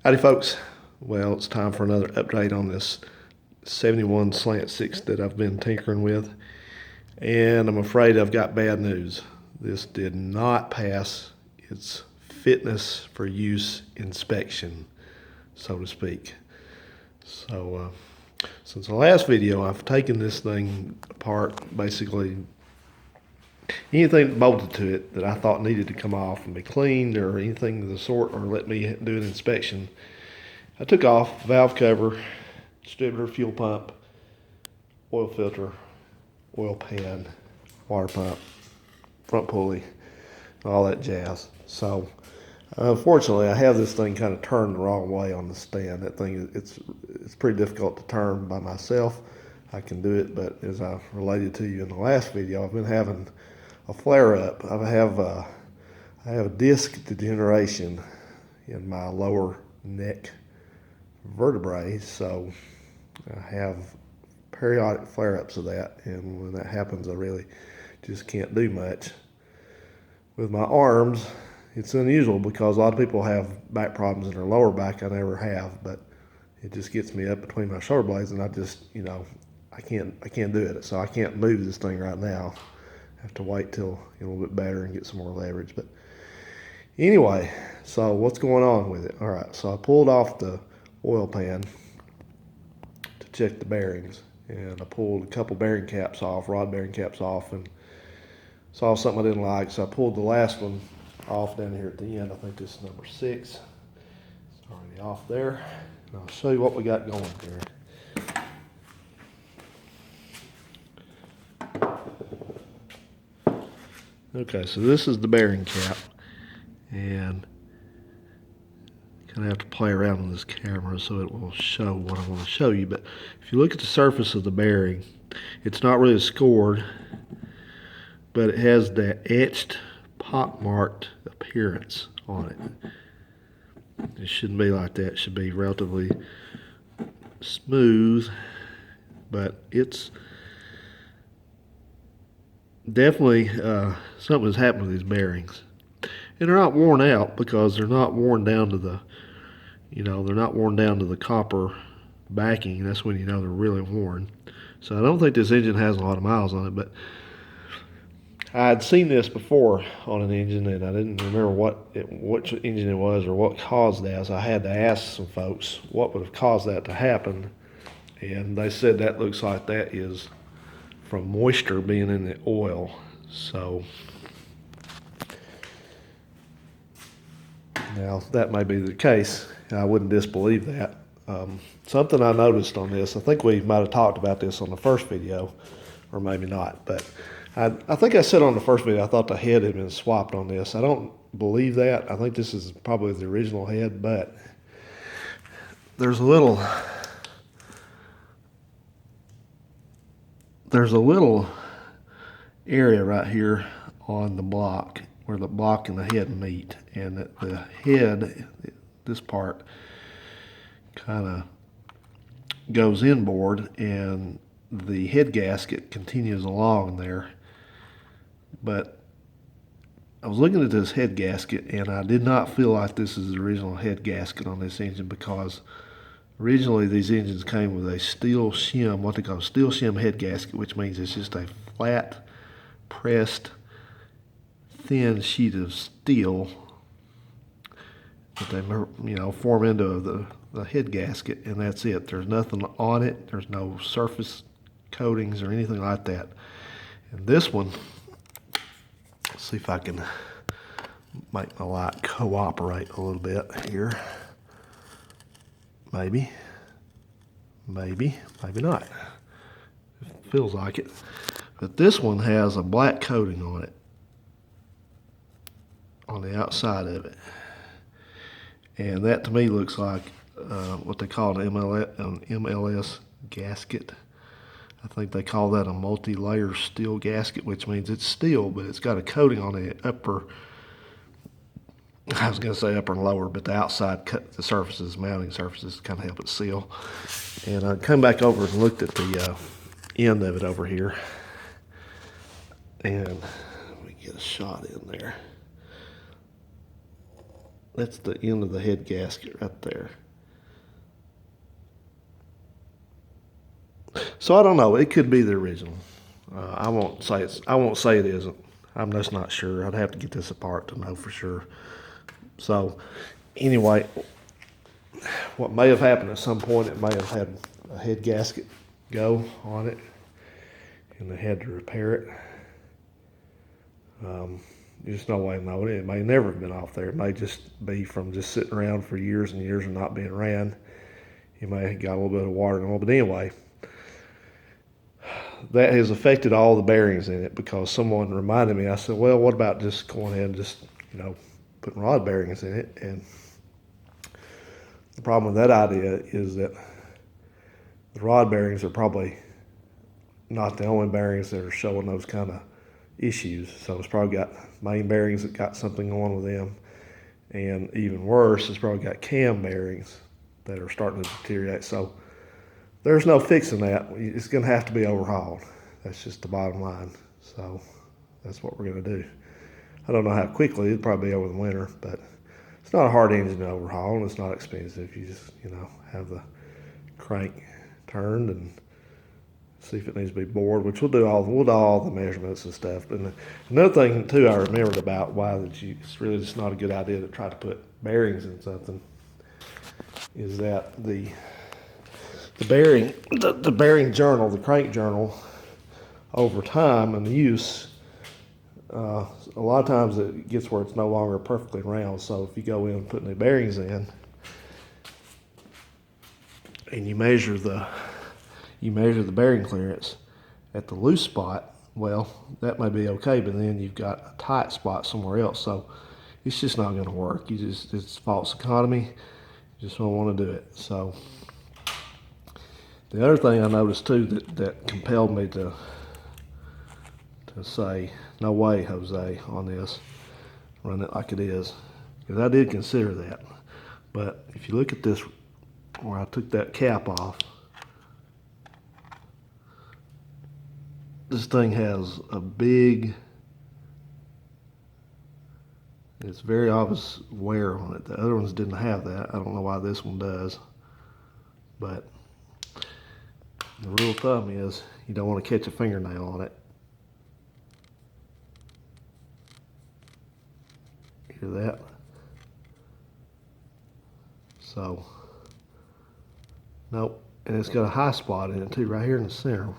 Howdy folks. Well, it's time for another update on this 71 Slant Six that I've been tinkering with. And I'm afraid I've got bad news. This did not pass its fitness for use inspection, so to speak. So since the last video, I've taken this thing apart, basically anything bolted to it that I thought needed to come off and be cleaned or anything of the sort, or let me do an inspection. I took off valve cover, distributor, fuel pump, oil filter, oil pan, water pump, front pulley, all that jazz. So unfortunately, I have this thing kind of turned the wrong way on the stand. That thing, it's pretty difficult to turn by myself. I can do it, but as I related to you in the last video, I've been having a flare up. I have a disc degeneration in my lower neck vertebrae, so I have periodic flare-ups of that, and when that happens I really just can't do much. With my arms, it's unusual because a lot of people have back problems in their lower back. I never have, but it just gets me up between my shoulder blades, and I just, I can't do it. So I can't move this thing right now. I have to wait till a little bit better and get some more leverage. But anyway, so what's going on with it? All right, so I pulled off the oil pan to check the bearings, and I pulled a couple bearing caps off, rod bearing caps off, and saw something I didn't like, so I pulled the last one off down here at the end. I think this is number 6. It's already off there, and I'll show you what we got going here. Okay, so this is the bearing cap, and kind of have to play around with this camera so it will show what I want to show you. But if you look at the surface of the bearing, it's not really scored, but it has that etched, pockmarked appearance on it. It shouldn't be like that. It should be relatively smooth, but it's definitely something has happened with these bearings. And they're not worn out because they're not worn down to the, they're not worn down to the copper backing. That's when you know they're really worn. So I don't think this engine has a lot of miles on it, but I had seen this before on an engine, and I didn't remember which engine it was or what caused that. So I had to ask some folks what would have caused that to happen, and they said that looks like that is from moisture being in the oil. So now that may be the case. I wouldn't disbelieve that. Something I noticed on this, I think we might have talked about this on the first video, or maybe not, but I think I said on the first video I thought the head had been swapped on this. I don't believe that. I think this is probably the original head, but there's a little area right here on the block where the block and the head meet, and the head, this part, kind of goes inboard, and the head gasket continues along there. But I was looking at this head gasket, and I did not feel like this is the original head gasket on this engine, because originally these engines came with a steel shim, what they call a steel shim head gasket, which means it's just a flat, pressed, thin sheet of steel that they form into the head gasket, and that's it. There's nothing on it. There's no surface coatings or anything like that. And this one, let's see if I can make my light cooperate a little bit here. Maybe not. It feels like it. But this one has a black coating on it, on the outside of it. And that to me looks like what they call an MLS gasket. I think they call that a multi-layer steel gasket, which means it's steel, but it's got a coating on the upper, I was going to say upper and lower, but the outside, the surfaces, mounting surfaces, kind of help it seal. And I come back over and looked at the end of it over here, and let me get a shot in there. That's the end of the head gasket right there. So I don't know. It could be the original. I won't say it's. I won't say it isn't. I'm just not sure. I'd have to get this apart to know for sure. So anyway, what may have happened at some point, it may have had a head gasket go on it, and they had to repair it. There's just no way of knowing it. It may never have been off there. It may just be from just sitting around for years and years and not being ran. You may have got a little bit of water in it. But anyway, that has affected all the bearings in it because someone reminded me. I said, well, what about just going ahead and just, putting rod bearings in it? And the problem with that idea is that the rod bearings are probably not the only bearings that are showing those kind of issues. So it's probably got main bearings that got something on with them. And even worse, it's probably got cam bearings that are starting to deteriorate. So there's no fixing that. It's going to have to be overhauled. That's just the bottom line. So that's what we're going to do. I don't know how quickly. It'll probably be over the winter, but it's not a hard engine to overhaul, and it's not expensive. You just, have the crank turned and see if it needs to be bored, which we'll do all the measurements and stuff. And another thing too, I remembered about why it's really just not a good idea to try to put bearings in something is that the bearing journal, the crank journal, over time and use, a lot of times it gets where it's no longer perfectly round. So if you go in and put new bearings in, and you measure the bearing clearance at the loose spot, well, that may be okay, but then you've got a tight spot somewhere else. So it's just not going to work. It's false economy. You just don't want to do it. So the other thing I noticed too that compelled me to say, no way, Jose, on this, run it like it is, because I did consider that. But if you look at this, where I took that cap off, this thing has a big, it's very obvious wear on it. The other ones didn't have that. I don't know why this one does. But the rule of thumb is you don't want to catch a fingernail on it. Hear that? So, nope. And it's got a high spot in it too, right here in the center.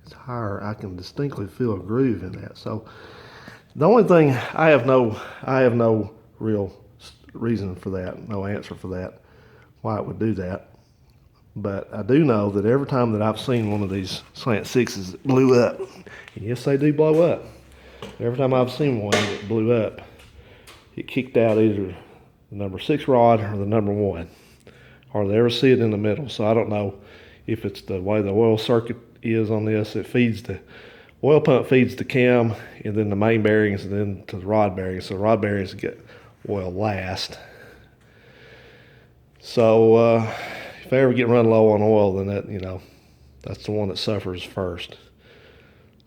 It's higher. I can distinctly feel a groove in that. So the only thing, I have no real reason for that, no answer for that, why it would do that. But I do know that every time that I've seen one of these Slant Sixes that blew up, and yes, they do blow up. Every time I've seen one that blew up, it kicked out either the number 6 rod or the number 1. Hardly ever see it in the middle. So I don't know if it's the way the oil circuit is on this. It feeds the oil pump, feeds the cam, and then the main bearings, and then to the rod bearings. So the rod bearings get oil last. So if I ever get run low on oil, then that that's the one that suffers first.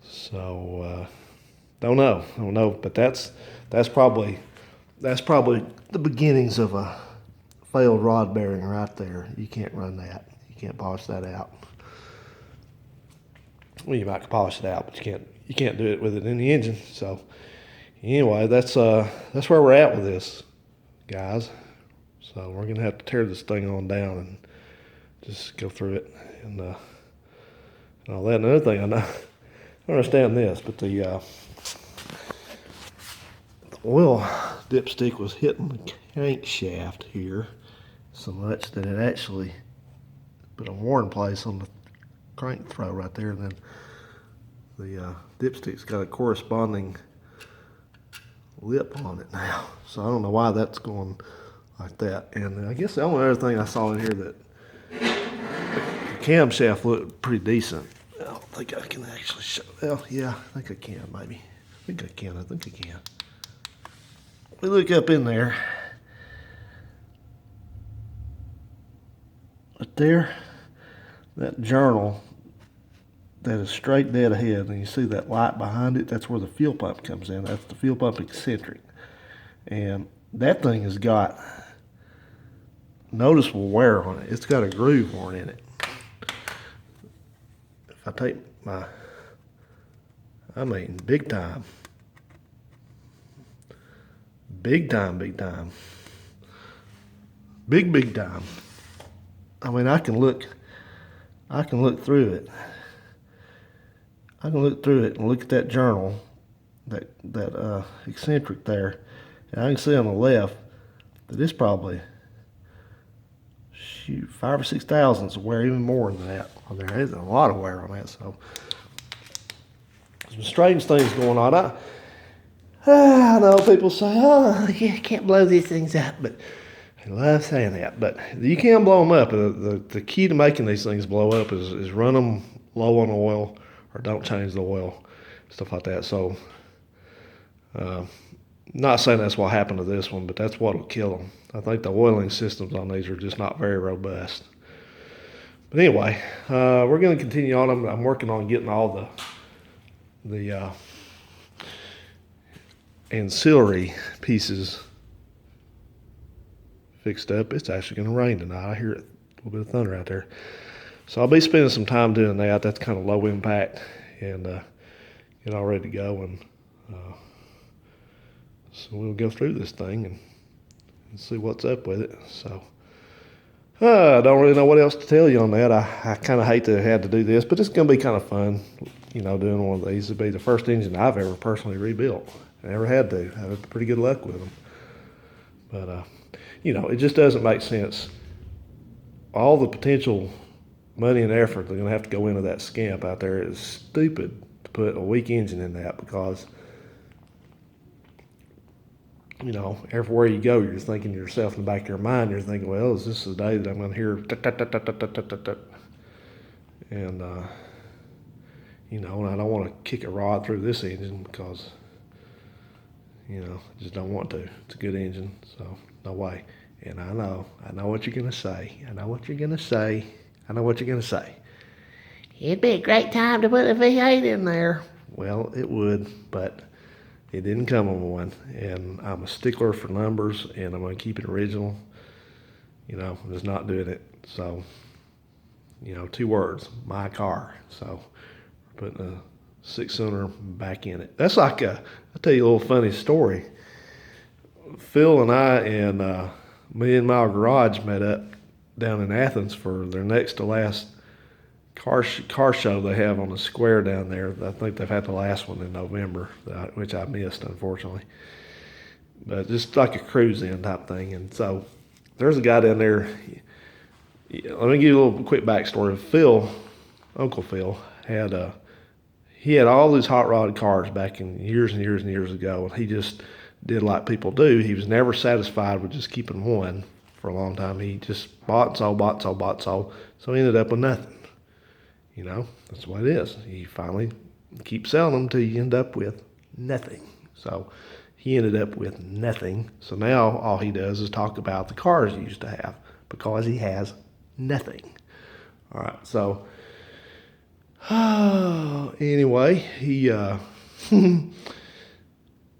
So don't know, but that's probably the beginnings of a failed rod bearing right there. You can't run that. You can't polish that out. Well, you might polish it out, but you can't do it with it in the engine. So anyway, that's where we're at with this, guys. So we're gonna have to tear this thing on down and just go through it and all that. Another thing, I don't understand this, but the oil dipstick was hitting the crankshaft here so much that it actually put a worn place on the crank throw right there, and then the dipstick's got a corresponding lip on it now. So I don't know why that's going like that. And I guess the only other thing I saw in here that the camshaft looked pretty decent. I don't think I can actually show. Well, yeah, I think I can maybe. I think I can. We look up in there. Right there, that journal that is straight dead ahead, and you see that light behind it, that's where the fuel pump comes in. That's the fuel pump eccentric. And that thing has got noticeable wear on it. It's got a groove worn in it. If I take I mean, big time. Big time, big time. Big time. I mean, I can look through it. I can look through it and look at that journal, that eccentric there, and I can see on the left that it's probably, shoot, 5 or 6 thousandths of wear, even more than that on there. There's a lot of wear on that. So some strange things going on. I know people say, "Oh, you can't blow these things up," but I love saying that. But you can blow them up. The key to making these things blow up is run them low on oil, or don't change the oil, stuff like that. So, not saying that's what happened to this one, but that's what'll kill them. I think the oiling systems on these are just not very robust. But anyway, we're going to continue on. I'm working on getting all the ancillary pieces fixed up. It's actually going to rain tonight. I hear it, a little bit of thunder out there. So I'll be spending some time doing that. That's kind of low impact, and get all ready to go. And so we'll go through this thing and see what's up with it. So I don't really know what else to tell you on that. I kind of hate to have to do this, but it's going to be kind of fun, doing one of these. It'll be the first engine I've ever personally rebuilt. I never had to. I had pretty good luck with them. But, it just doesn't make sense. All the potential money and effort they're going to have to go into that Scamp out there is stupid to put a weak engine in that, because, everywhere you go, you're thinking to yourself in the back of your mind, you're thinking, well, is this the day that I'm going to hear tut-tut-tut-tut-tut-tut-tut? And, and I don't want to kick a rod through this engine because, I just don't want to. It's a good engine, so no way. And I know what you're going to say. I know what you're going to say. It'd be a great time to put a V8 in there. Well, it would, but it didn't come on one. And I'm a stickler for numbers, and I'm going to keep it original. I'm just not doing it. So, 2 words, my car. So, we're putting a 6-cylinder back in it. That's like I'll tell you a little funny story. Phil and I and Million Mile Garage met up down in Athens for their next to last car show they have on the square down there. I think they've had the last one in November, which I missed, unfortunately. But just like a cruise-in type thing. And so there's a guy down there. Let me give you a little quick backstory. Uncle Phil, he had all these hot rod cars back in years and years and years ago, and he just did like people do. He was never satisfied with just keeping one for a long time. He just bought and sold. So he ended up with nothing. That's what it is. You finally keep selling them till you end up with nothing. So he ended up with nothing. So now all he does is talk about the cars he used to have, because he has nothing. All right, so anyway, he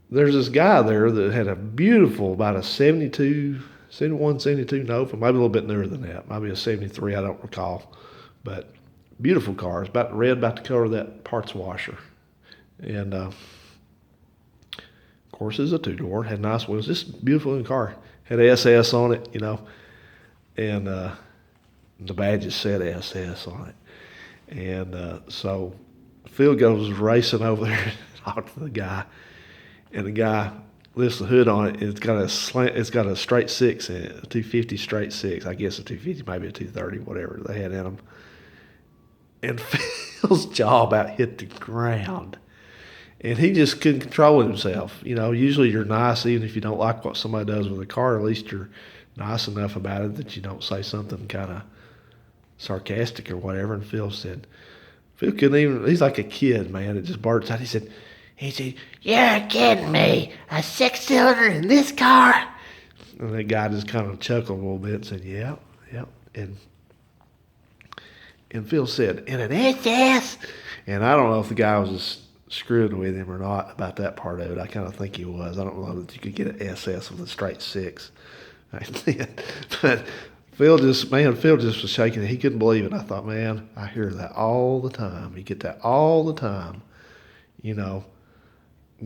there's this guy there that had a beautiful, about a 71, 72 Nova, maybe a little bit newer than that, maybe a 73, I don't recall, but beautiful car. It's about to cover that parts washer, and of course it's a 2-door, had nice wheels, just beautiful looking car, had SS on it, and the badges said SS on it, and so Phil goes racing over there to talk to the guy. And the guy lifts the hood on it. It's got a straight 6 in it, a 250 straight 6. I guess a 250, maybe a 230, whatever they had in them. And Phil's jaw about hit the ground. And he just couldn't control himself. Usually you're nice, even if you don't like what somebody does with a car, at least you're nice enough about it that you don't say something kind of sarcastic or whatever. And Phil couldn't even, he's like a kid, man. It just bursts out. He said, "You're kidding me. A 6-cylinder in this car?" And that guy just kind of chuckled a little bit and said, "Yeah. And Phil said, "In an SS?" And I don't know if the guy was just screwing with him or not about that part of it. I kind of think he was. I don't know that you could get an SS with a straight 6. I did. But Phil just was shaking it. He couldn't believe it. I thought, man, I hear that all the time. You get that all the time. You know,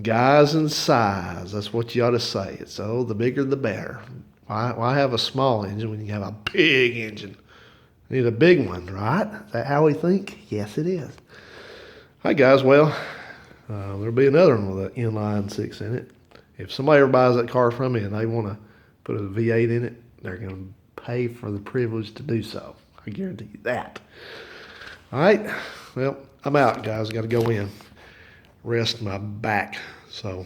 guys in size, that's what you ought to say. It's, oh, the bigger the better. Why have a small engine when you have a big engine? You need a big one, right? Is that how we think? Yes, it is. All right, guys, well, there'll be another one with an inline 6 in it. If somebody ever buys that car from me and they want to put a V8 in it, they're going to pay for the privilege to do so. I guarantee you that. All right, well, I'm out, guys. I got to go in, rest my back. So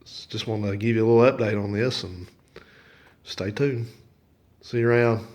just want to give you a little update on this and stay tuned. See you around.